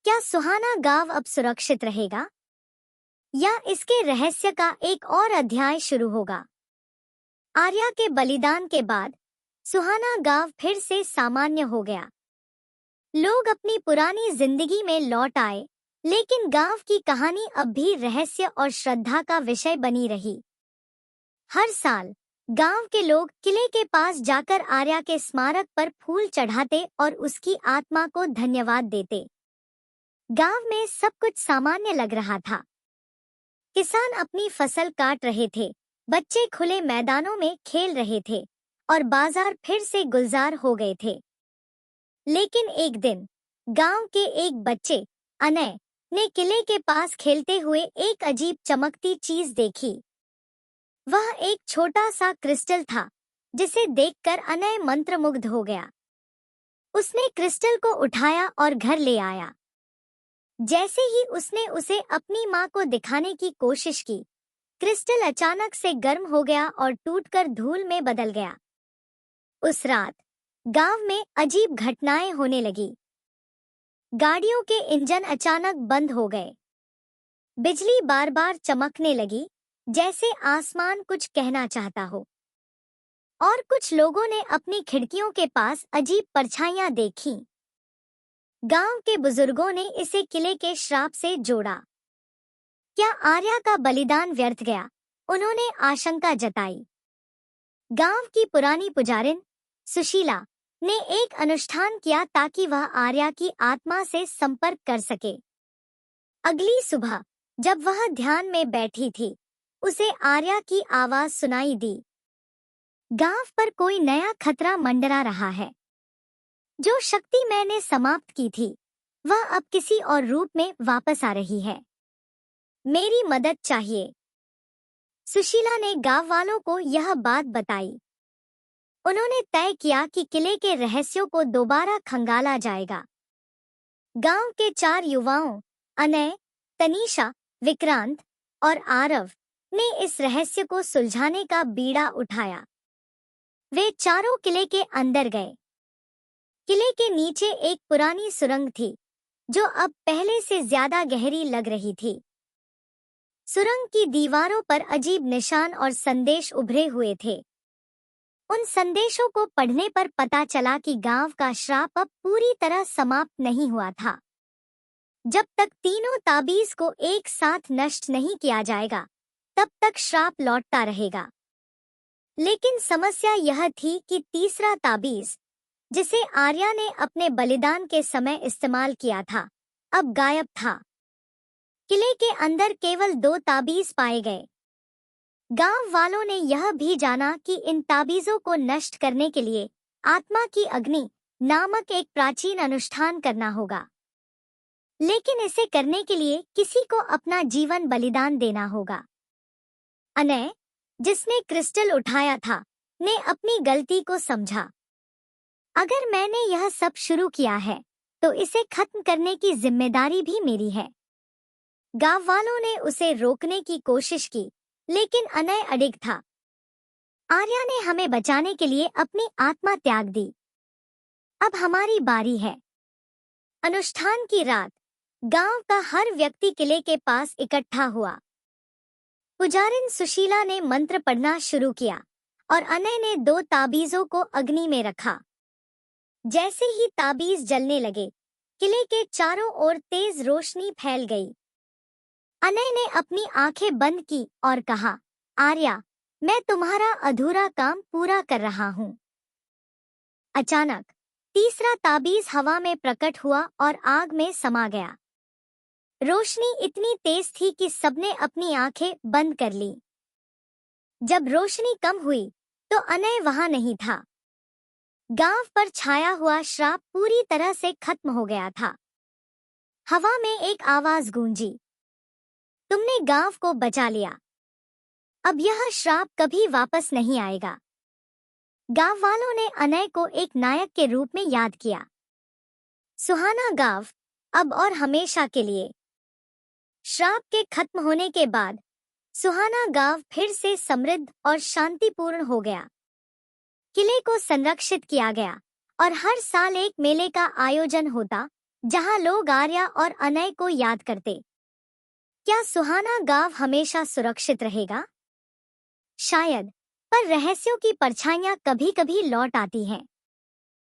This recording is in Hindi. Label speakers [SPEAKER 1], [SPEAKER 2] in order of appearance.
[SPEAKER 1] क्या सुहाना गांव अब सुरक्षित रहेगा या इसके रहस्य का एक और अध्याय शुरू होगा? आर्या के बलिदान के बाद सुहाना गांव फिर से सामान्य हो गया। लोग अपनी पुरानी जिंदगी में लौट आए, लेकिन गांव की कहानी अब भी रहस्य और श्रद्धा का विषय बनी रही। हर साल गांव के लोग किले के पास जाकर आर्या के स्मारक पर फूल चढ़ाते और उसकी आत्मा को धन्यवाद देते। गांव में सब कुछ सामान्य लग रहा था। किसान अपनी फसल काट रहे थे, बच्चे खुले मैदानों में खेल रहे थे और बाजार फिर से गुलजार हो गए थे। लेकिन एक दिन गांव के एक बच्चे अनय ने किले के पास खेलते हुए एक अजीब चमकती चीज देखी। वह एक छोटा सा क्रिस्टल था, जिसे देखकर अनय मंत्रमुग्ध हो गया। उसने क्रिस्टल को उठाया और घर ले आया। जैसे ही उसने उसे अपनी मां को दिखाने की कोशिश की, क्रिस्टल अचानक से गर्म हो गया और टूटकर धूल में बदल गया। उस रात गांव में अजीब घटनाएं होने लगी। गाड़ियों के इंजन अचानक बंद हो गए। बिजली बार बार चमकने लगी, जैसे आसमान कुछ कहना चाहता हो। और कुछ लोगों ने अपनी खिड़कियों के पास अजीब परछाइयां देखीं। गांव के बुजुर्गों ने इसे किले के श्राप से जोड़ा। क्या आर्या का बलिदान व्यर्थ गया? उन्होंने आशंका जताई। गांव की पुरानी पुजारिन सुशीला ने एक अनुष्ठान किया ताकि वह आर्या की आत्मा से संपर्क कर सके। अगली सुबह जब वह ध्यान में बैठी थी, उसे आर्या की आवाज सुनाई दी। गांव पर कोई नया खतरा मंडरा रहा है। जो शक्ति मैंने समाप्त की थी, वह अब किसी और रूप में वापस आ रही है। मेरी मदद चाहिए। सुशीला ने गांव वालों को यह बात बताई। उन्होंने तय किया कि किले के रहस्यों को दोबारा खंगाला जाएगा। गांव के 4 युवाओं अनय, तनीषा, विक्रांत और आरव ने इस रहस्य को सुलझाने का बीड़ा उठाया। वे चारों किले के अंदर गए। किले के नीचे एक पुरानी सुरंग थी, जो अब पहले से ज्यादा गहरी लग रही थी। सुरंग की दीवारों पर अजीब निशान और संदेश उभरे हुए थे। उन संदेशों को पढ़ने पर पता चला कि गांव का श्राप अब पूरी तरह समाप्त नहीं हुआ था। जब तक तीनों ताबीज को एक साथ नष्ट नहीं किया जाएगा, तब तक श्राप लौटता रहेगा। लेकिन समस्या यह थी कि तीसरा ताबीज, जिसे आर्या ने अपने बलिदान के समय इस्तेमाल किया था, अब गायब था। किले के अंदर केवल 2 ताबीज पाए गए। गांव वालों ने यह भी जाना कि इन ताबीजों को नष्ट करने के लिए आत्मा की अग्नि नामक एक प्राचीन अनुष्ठान करना होगा। लेकिन इसे करने के लिए किसी को अपना जीवन बलिदान देना होगा। अनय, जिसने क्रिस्टल उठाया था, ने अपनी गलती को समझा। अगर मैंने यह सब शुरू किया है, तो इसे खत्म करने की जिम्मेदारी भी मेरी है। गांव वालों ने उसे रोकने की कोशिश की, लेकिन अनय अडिग था। आर्या ने हमें बचाने के लिए अपनी आत्मा त्याग दी। अब हमारी बारी है। अनुष्ठान की रात गांव का हर व्यक्ति किले के पास इकट्ठा हुआ। पुजारिन सुशीला ने मंत्र पढ़ना शुरू किया और अनय ने 2 ताबीजों को अग्नि में रखा। जैसे ही ताबीज जलने लगे, किले के चारों ओर तेज रोशनी फैल गई। अनय ने अपनी आंखें बंद की और कहा, आर्या, मैं तुम्हारा अधूरा काम पूरा कर रहा हूँ। अचानक तीसरा ताबीज हवा में प्रकट हुआ और आग में समा गया। रोशनी इतनी तेज थी कि सबने अपनी आंखें बंद कर ली। जब रोशनी कम हुई, तो अनय वहां नहीं था। गांव पर छाया हुआ श्राप पूरी तरह से खत्म हो गया था। हवा में एक आवाज गूंजी, तुमने गांव को बचा लिया। अब यह श्राप कभी वापस नहीं आएगा। गांव वालों ने अनय को एक नायक के रूप में याद किया। सुहाना गांव अब और हमेशा के लिए। श्राप के खत्म होने के बाद सुहाना गांव फिर से समृद्ध और शांतिपूर्ण हो गया। किले को संरक्षित किया गया और हर साल एक मेले का आयोजन होता, जहां लोग आर्या और अनय को याद करते। क्या सुहाना गांव हमेशा सुरक्षित रहेगा? शायद, पर रहस्यों की परछाइयां कभी-कभी लौट आती हैं।